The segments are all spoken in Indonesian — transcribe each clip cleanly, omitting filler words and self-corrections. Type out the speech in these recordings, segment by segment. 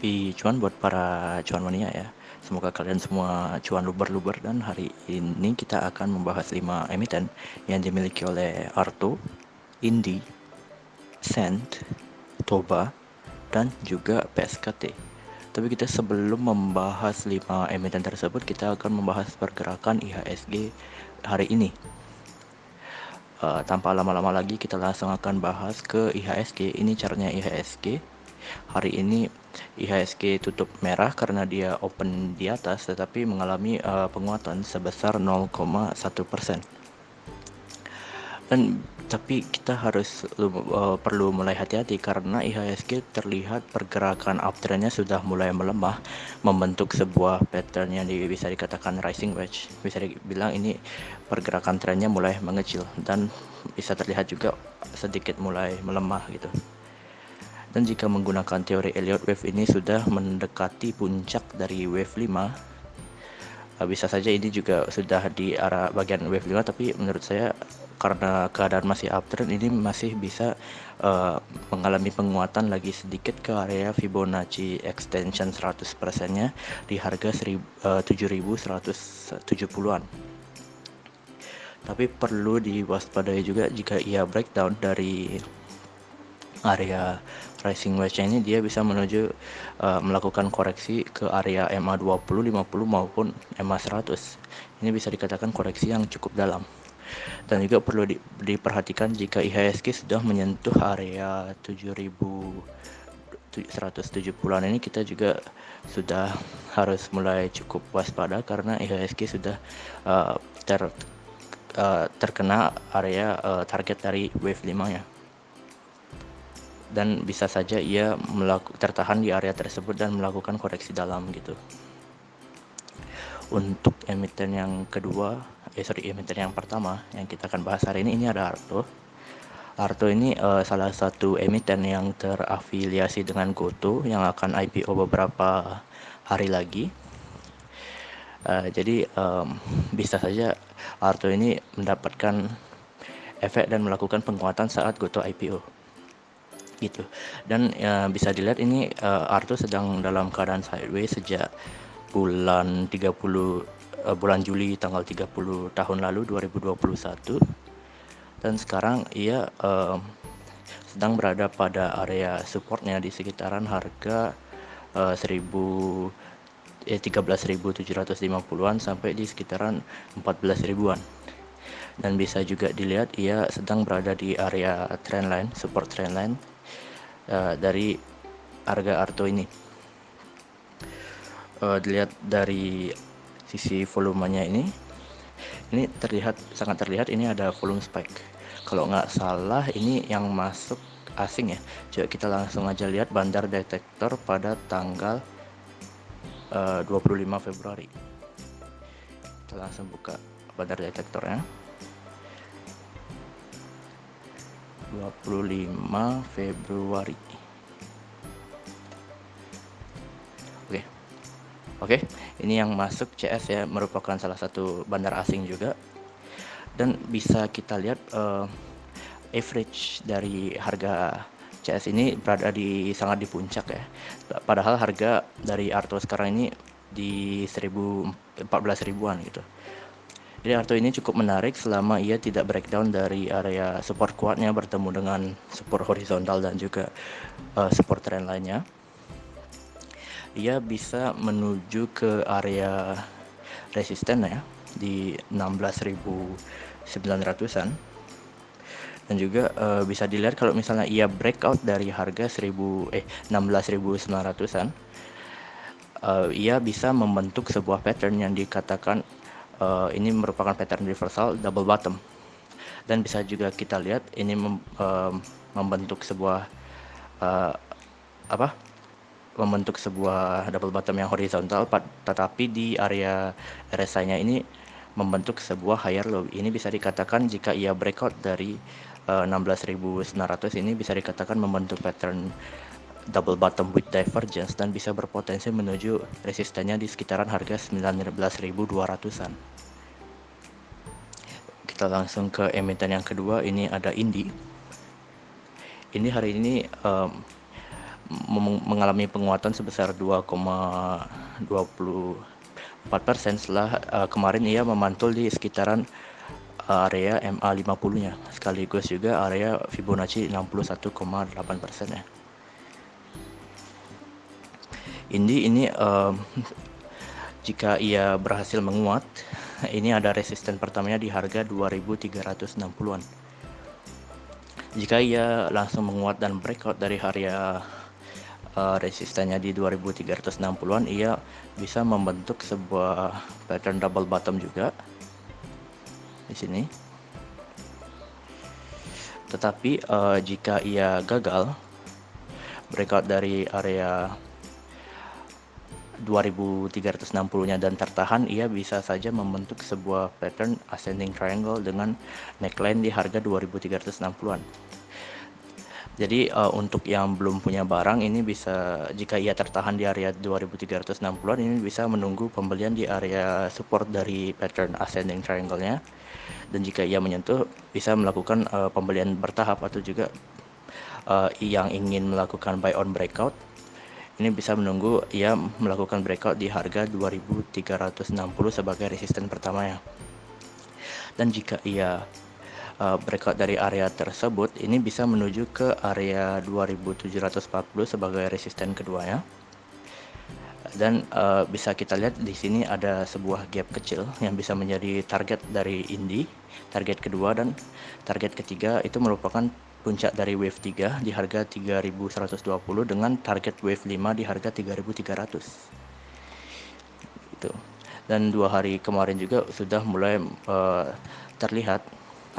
Happy cuan buat para cuan mania ya. Semoga kalian semua cuan luber-luber, dan hari ini kita akan membahas 5 emiten yang dimiliki oleh Arto, Indi, Sand, Toba, dan juga PSKT. Tapi kita sebelum membahas 5 emiten tersebut, kita akan membahas pergerakan IHSG hari ini. Tanpa lama-lama lagi, kita langsung akan bahas ke IHSG. Ini caranya IHSG. Hari ini IHSG tutup merah karena dia open di atas, tetapi mengalami penguatan sebesar 0,1%. Dan tapi kita harus perlu mulai hati-hati karena IHSG terlihat pergerakan uptrendnya sudah mulai melemah, membentuk sebuah pattern yang bisa dikatakan rising wedge. Bisa dibilang ini pergerakan trennya mulai mengecil dan bisa terlihat juga sedikit mulai melemah gitu. Dan jika menggunakan teori Elliott wave, ini sudah mendekati puncak dari wave 5. Bisa saja ini juga sudah di arah bagian wave 5, tapi menurut saya karena keadaan masih uptrend, ini masih bisa mengalami penguatan lagi sedikit ke area Fibonacci extension 100% nya di harga 7170-an. Tapi perlu diwaspadai juga jika ia breakdown dari area rising wedge ini, dia bisa menuju melakukan koreksi ke area MA20, 50 maupun MA100. Ini bisa dikatakan koreksi yang cukup dalam. Dan juga perlu diperhatikan jika IHSG sudah menyentuh area 7170-an ini, kita juga sudah harus mulai cukup waspada karena IHSG sudah terkena area target dari wave 5 nya. Dan bisa saja ia tertahan di area tersebut dan melakukan koreksi dalam gitu. Untuk emiten yang kedua, emiten yang pertama yang kita akan bahas hari ini ada Arto. Arto ini salah satu emiten yang terafiliasi dengan GoTo yang akan IPO beberapa hari lagi. Jadi bisa saja Arto ini mendapatkan efek dan melakukan penguatan saat GoTo IPO gitu. Dan bisa dilihat ini Arto sedang dalam keadaan sideways sejak bulan Juli tanggal 30 tahun lalu 2021, dan sekarang ia sedang berada pada area supportnya di sekitaran harga 13.750-an sampai di sekitaran 14.000-an. Dan bisa juga dilihat ia sedang berada di area trendline, support trendline dari harga Arto ini. Dilihat dari sisi volumenya ini sangat terlihat ini ada volume spike. Kalau nggak salah ini yang masuk asing ya. Coba kita langsung aja lihat bandar detektor pada tanggal 25 Februari. Kita langsung buka bandar detektornya. 25 Februari. Oke, ini yang masuk CS ya, merupakan salah satu bandar asing juga. Dan bisa kita lihat average dari harga CS ini berada sangat di puncak ya. Padahal harga dari Arto sekarang ini di 14.000-an gitu. Jadi Arto ini cukup menarik selama ia tidak breakdown dari area support kuatnya bertemu dengan support horizontal dan juga support trend lainnya. Ia bisa menuju ke area resisten ya di 16.900-an. Dan juga bisa dilihat kalau misalnya ia breakout dari harga 16.900-an, ia bisa membentuk sebuah pattern yang dikatakan ini merupakan pattern reversal double bottom. Dan bisa juga kita lihat ini membentuk sebuah membentuk sebuah double bottom yang horizontal, tetapi di area RSI-nya ini membentuk sebuah higher low. Ini bisa dikatakan jika ia breakout dari 16.900 ini bisa dikatakan membentuk pattern double bottom with divergence dan bisa berpotensi menuju resistennya di sekitaran harga 19.200-an. Kita langsung ke emiten yang kedua, ini ada Indi. Ini hari ini mengalami penguatan sebesar 2,24% setelah kemarin ia memantul di sekitaran area MA50-nya, sekaligus juga area Fibonacci 61,8% ya. Ini jika ia berhasil menguat, ini ada resisten pertamanya di harga 2360-an. Jika ia langsung menguat dan breakout dari area resistennya di 2360-an, ia bisa membentuk sebuah pattern double bottom juga di sini. Tetapi jika ia gagal breakout dari area 2360-nya dan tertahan, ia bisa saja membentuk sebuah pattern ascending triangle dengan neckline di harga 2360-an. Jadi untuk yang belum punya barang, ini bisa, jika ia tertahan di area 2360-an, ini bisa menunggu pembelian di area support dari pattern ascending triangle-nya. Dan jika ia menyentuh, bisa melakukan pembelian bertahap, atau juga yang ingin melakukan buy on breakout, ini bisa menunggu ia melakukan breakout di harga 2360 sebagai resisten pertamanya. Dan jika ia breakout dari area tersebut, ini bisa menuju ke area 2740 sebagai resisten keduanya. Dan bisa kita lihat di sini ada sebuah gap kecil yang bisa menjadi target dari Indi, target kedua, dan target ketiga itu merupakan puncak dari wave 3 di harga 3120 dengan target wave 5 di harga 3300 itu. Dan 2 hari kemarin juga sudah mulai terlihat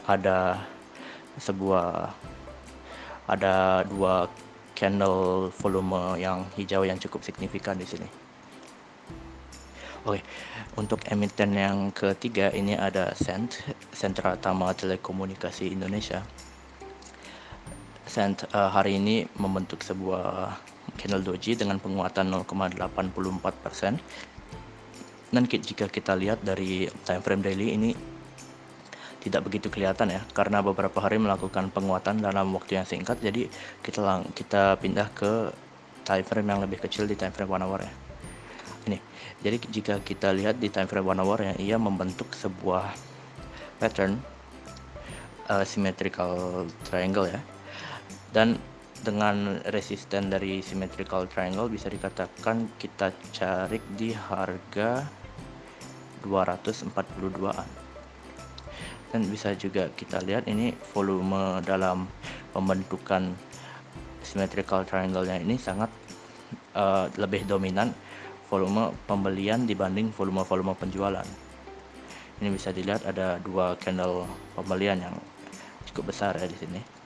ada dua candle volume yang hijau yang cukup signifikan di sini. Oke, untuk emiten yang ketiga ini ada Sentra Tama Telekomunikasi Indonesia. Hari ini membentuk sebuah candle doji dengan penguatan 0,84%. Dan jika kita lihat dari time frame daily, ini tidak begitu kelihatan ya, karena beberapa hari melakukan penguatan dalam waktu yang singkat. Jadi kita pindah ke time frame yang lebih kecil di time frame 1 hour ya. Ini. Jadi jika kita lihat di time frame 1 hour ya, ia membentuk sebuah pattern symmetrical triangle ya. Dan dengan resisten dari symmetrical triangle bisa dikatakan kita cari di harga 242-an. Dan bisa juga kita lihat ini volume dalam pembentukan symmetrical triangle-nya ini sangat lebih dominan volume pembelian dibanding volume penjualan. Ini bisa dilihat ada dua candle pembelian yang cukup besar ya di sini.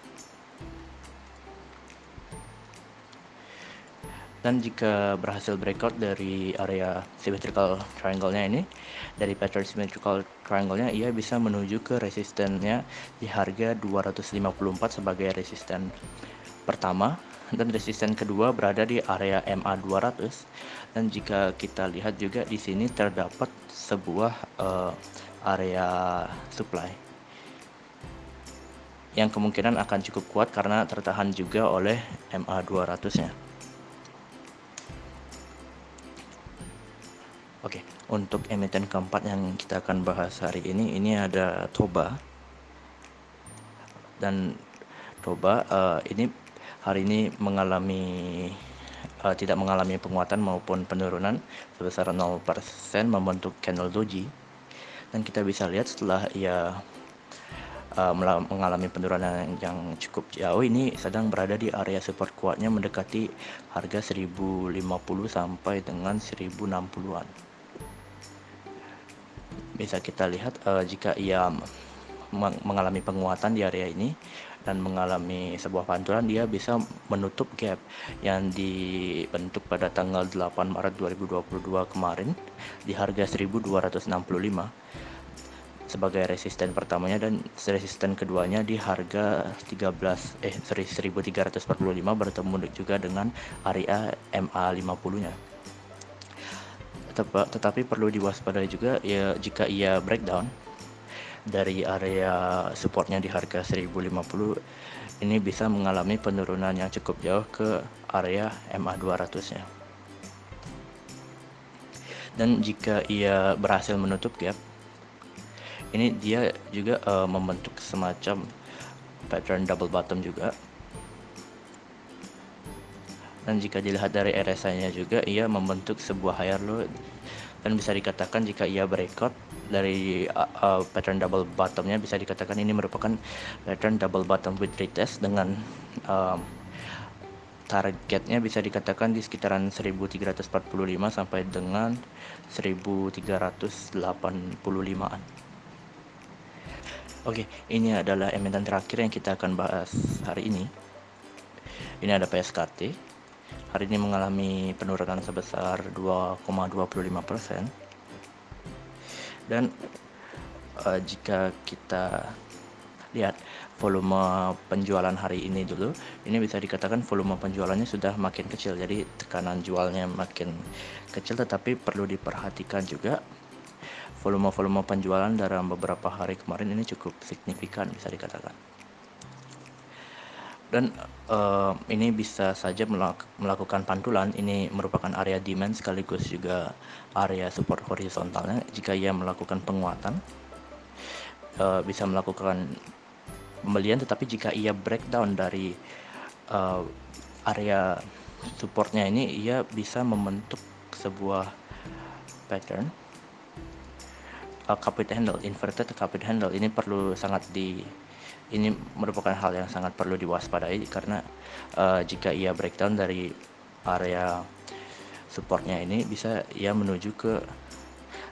Dan jika berhasil breakout dari area symmetrical triangle-nya ini, dari pattern symmetrical triangle-nya, ia bisa menuju ke resistennya di harga 254 sebagai resisten pertama, dan resisten kedua berada di area MA200. Dan jika kita lihat juga di sini terdapat sebuah area supply yang kemungkinan akan cukup kuat karena tertahan juga oleh MA200-nya. Oke, untuk emiten keempat yang kita akan bahas hari ini ada Toba. Dan Toba ini hari ini tidak mengalami penguatan maupun penurunan sebesar 0%, membentuk candle doji. Dan kita bisa lihat setelah ia mengalami penurunan yang cukup jauh, ini sedang berada di area support kuatnya mendekati harga 1050 sampai dengan 1060-an. Bisa kita lihat jika ia mengalami penguatan di area ini dan mengalami sebuah pantulan, dia bisa menutup gap yang dibentuk pada tanggal 8 Maret 2022 kemarin di harga 1265 sebagai resisten pertamanya, dan resisten keduanya di harga 1345 bertemu juga dengan area MA50-nya. Tetapi perlu diwaspadai juga ya, jika ia breakdown dari area supportnya di harga 1050 ini bisa mengalami penurunan yang cukup jauh ke area MA 200 nya. Dan jika ia berhasil menutup gap, ini dia juga membentuk semacam pattern double bottom juga. Dan jika dilihat dari RSI nya juga, ia membentuk sebuah higher low, dan bisa dikatakan jika ia breakout dari pattern double bottomnya, bisa dikatakan ini merupakan pattern double bottom with retest dengan targetnya bisa dikatakan di sekitaran 1345 sampai dengan 1385-an. Oke, ini adalah emiten terakhir yang kita akan bahas hari ini. Ini ada PSKT. Hari ini mengalami penurunan sebesar 2,25%. Dan jika kita lihat volume penjualan hari ini dulu, ini bisa dikatakan volume penjualannya sudah makin kecil, jadi tekanan jualnya makin kecil, tetapi perlu diperhatikan juga volume penjualan dalam beberapa hari kemarin ini cukup signifikan bisa dikatakan. Dan ini bisa saja melakukan pantulan. Ini merupakan area demand sekaligus juga area support horizontalnya. Jika ia melakukan penguatan, bisa melakukan pembelian, tetapi jika ia breakdown dari area supportnya ini, ia bisa membentuk sebuah pattern cupid handle, inverted cupid handle. Ini merupakan hal yang sangat perlu diwaspadai, karena jika ia breakdown dari area supportnya ini, bisa ia menuju ke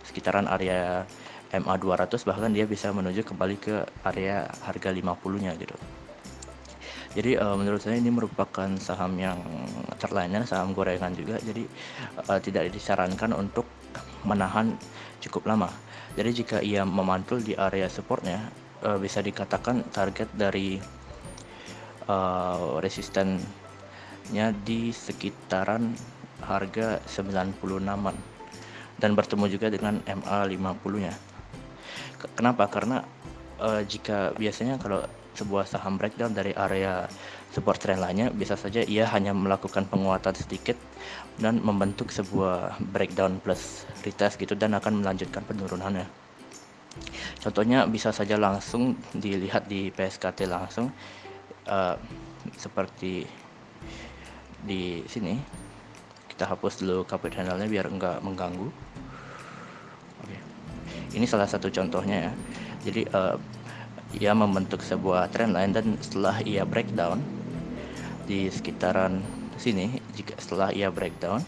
sekitaran area MA 200, bahkan dia bisa menuju kembali ke area harga 50-nya gitu. Jadi menurut saya ini merupakan saham yang terlena, saham gorengan juga. Jadi tidak disarankan untuk menahan cukup lama. Jadi jika ia memantul di area supportnya, bisa dikatakan target dari resistennya di sekitaran harga 96-an dan bertemu juga dengan MA 50-nya. Kenapa? Karena jika biasanya kalau sebuah saham breakdown dari area support trend lainnya, bisa saja ia hanya melakukan penguatan sedikit dan membentuk sebuah breakdown plus retest gitu, dan akan melanjutkan penurunannya. Contohnya bisa saja langsung dilihat di PSKT langsung, seperti di sini. Kita hapus dulu cupid handle-nya biar enggak mengganggu. Oke. Ini salah satu contohnya ya. Jadi ia membentuk sebuah trend line, dan setelah ia breakdown di sekitaran sini, setelah ia breakdown,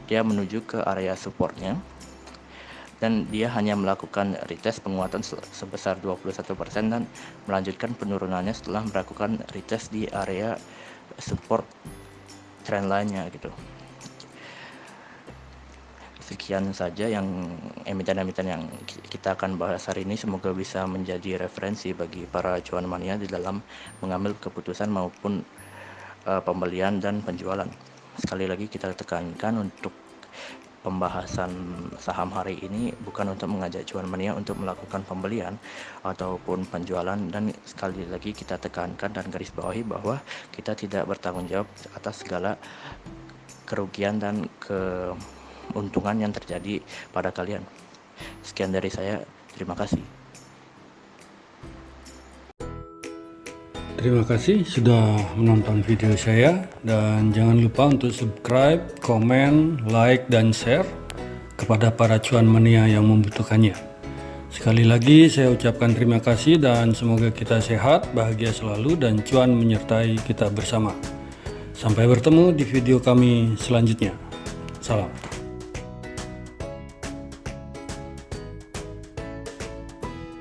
dia menuju ke area supportnya, dan dia hanya melakukan retest penguatan sebesar 21% dan melanjutkan penurunannya setelah melakukan retest di area support trend line-nya gitu. Sekian saja yang emiten-emiten yang kita akan bahas hari ini. Semoga bisa menjadi referensi bagi para cuan mania di dalam mengambil keputusan maupun pembelian dan penjualan. Sekali lagi kita tekankan, untuk pembahasan saham hari ini bukan untuk mengajak cuan mania untuk melakukan pembelian ataupun penjualan, dan sekali lagi kita tekankan dan garis bawahi bahwa kita tidak bertanggung jawab atas segala kerugian dan keuntungan yang terjadi pada kalian. Sekian dari saya, terima kasih. Terima kasih sudah menonton video saya, dan jangan lupa untuk subscribe, komen, like, dan share kepada para cuan mania yang membutuhkannya. Sekali lagi saya ucapkan terima kasih, dan semoga kita sehat, bahagia selalu, dan cuan menyertai kita bersama. Sampai bertemu di video kami selanjutnya. Salam.